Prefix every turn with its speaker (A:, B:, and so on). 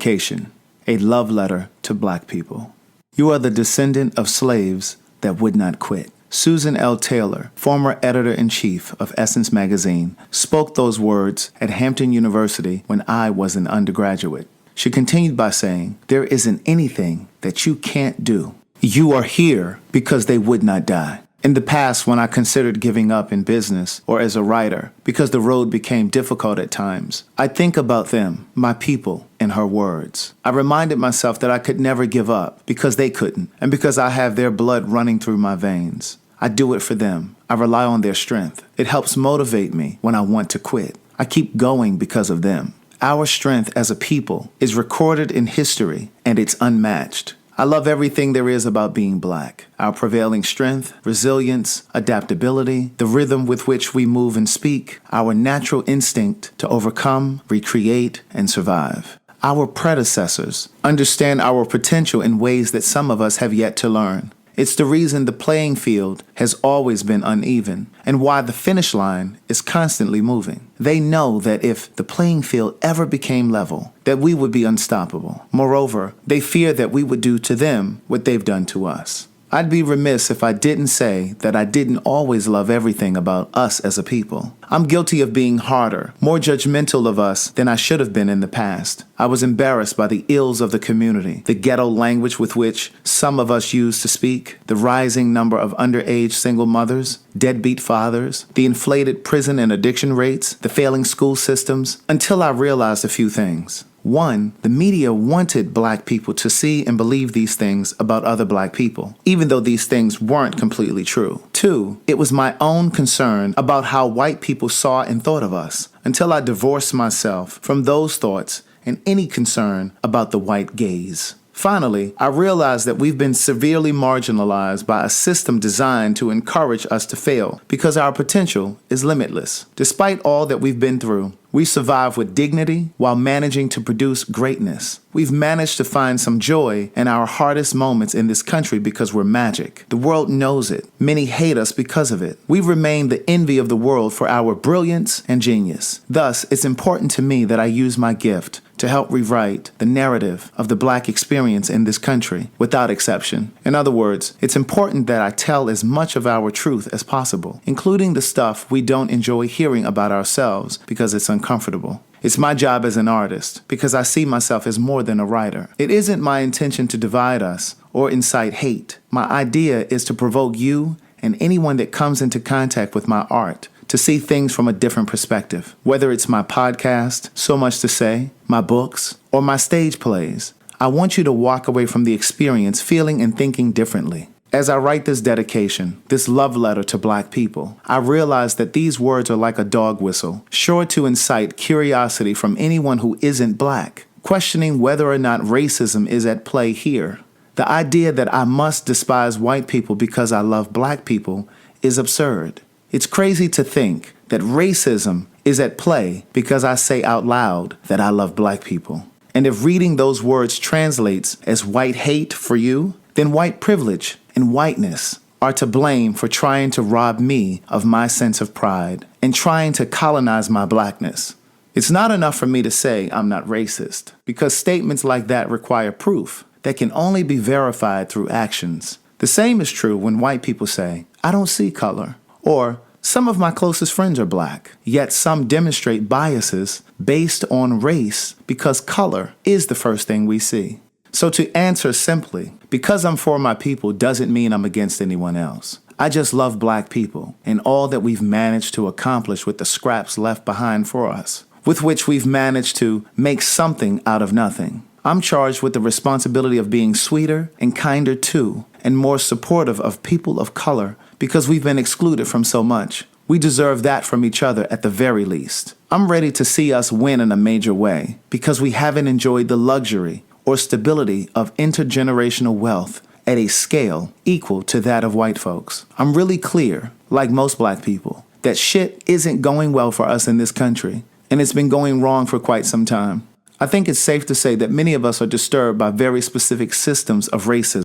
A: Dedication, a love letter to Black people. You are the descendant of slaves that would not quit. Susan L. Taylor, former editor-in-chief of Essence magazine, spoke those words at Hampton University when I was an undergraduate. She continued by saying, "There isn't anything that you can't do. You are here because they would not die." In the past, when I considered giving up in business or as a writer because the road became difficult at times, I think about them, my people, in her words. I reminded myself that I could never give up because they couldn't and because I have their blood running through my veins. I do it for them. I rely on their strength. It helps motivate me when I want to quit. I keep going because of them. Our strength as a people is recorded in history and it's unmatched. I love everything there is about being Black. Our prevailing strength, resilience, adaptability, the rhythm with which we move and speak, our natural instinct to overcome, recreate, and survive. Our predecessors understand our potential in ways that some of us have yet to learn. It's the reason the playing field has always been uneven and why the finish line is constantly moving. They know that if the playing field ever became level, that we would be unstoppable. Moreover, they fear that we would do to them what they've done to us. I'd be remiss if I didn't say that I didn't always love everything about us as a people. I'm guilty of being harder, more judgmental of us than I should have been in the past. I was embarrassed by the ills of the community, the ghetto language with which some of us use to speak, the rising number of underage single mothers, deadbeat fathers, the inflated prison and addiction rates, the failing school systems, until I realized a few things. One, the media wanted Black people to see and believe these things about other Black people, even though these things weren't completely true. Two, it was my own concern about how white people saw and thought of us, until I divorced myself from those thoughts and any concern about the white gaze. Finally, I realized that we've been severely marginalized by a system designed to encourage us to fail because our potential is limitless. Despite all that we've been through, we survive with dignity while managing to produce greatness. We've managed to find some joy in our hardest moments in this country because we're magic. The world knows it. Many hate us because of it. We remain the envy of the world for our brilliance and genius. Thus, it's important to me that I use my gift to help rewrite the narrative of the Black experience in this country, without exception. In other words, it's important that I tell as much of our truth as possible, including the stuff we don't enjoy hearing about ourselves because it's uncomfortable. It's my job as an artist because I see myself as more than a writer. It isn't my intention to divide us or incite hate. My idea is to provoke you and anyone that comes into contact with my art to see things from a different perspective. Whether it's my podcast, So Much to Say, my books, or my stage plays, I want you to walk away from the experience feeling and thinking differently. As I write this dedication, this love letter to Black people, I realize that these words are like a dog whistle, sure to incite curiosity from anyone who isn't Black, questioning whether or not racism is at play here. The idea that I must despise white people because I love Black people is absurd. It's crazy to think that racism is at play because I say out loud that I love Black people. And if reading those words translates as white hate for you, then white privilege and whiteness are to blame for trying to rob me of my sense of pride and trying to colonize my Blackness. It's not enough for me to say I'm not racist, because statements like that require proof that can only be verified through actions. The same is true when white people say, "I don't see color," or "Some of my closest friends are Black," yet some demonstrate biases based on race because color is the first thing we see. So to answer simply, because I'm for my people doesn't mean I'm against anyone else. I just love Black people and all that we've managed to accomplish with the scraps left behind for us, with which we've managed to make something out of nothing. I'm charged with the responsibility of being sweeter and kinder to and more supportive of people of color because we've been excluded from so much. We deserve that from each other at the very least. I'm ready to see us win in a major way because we haven't enjoyed the luxury or stability of intergenerational wealth at a scale equal to that of white folks. I'm really clear, like most Black people, that shit isn't going well for us in this country, and it's been going wrong for quite some time. I think it's safe to say that many of us are disturbed by very specific systems of racism.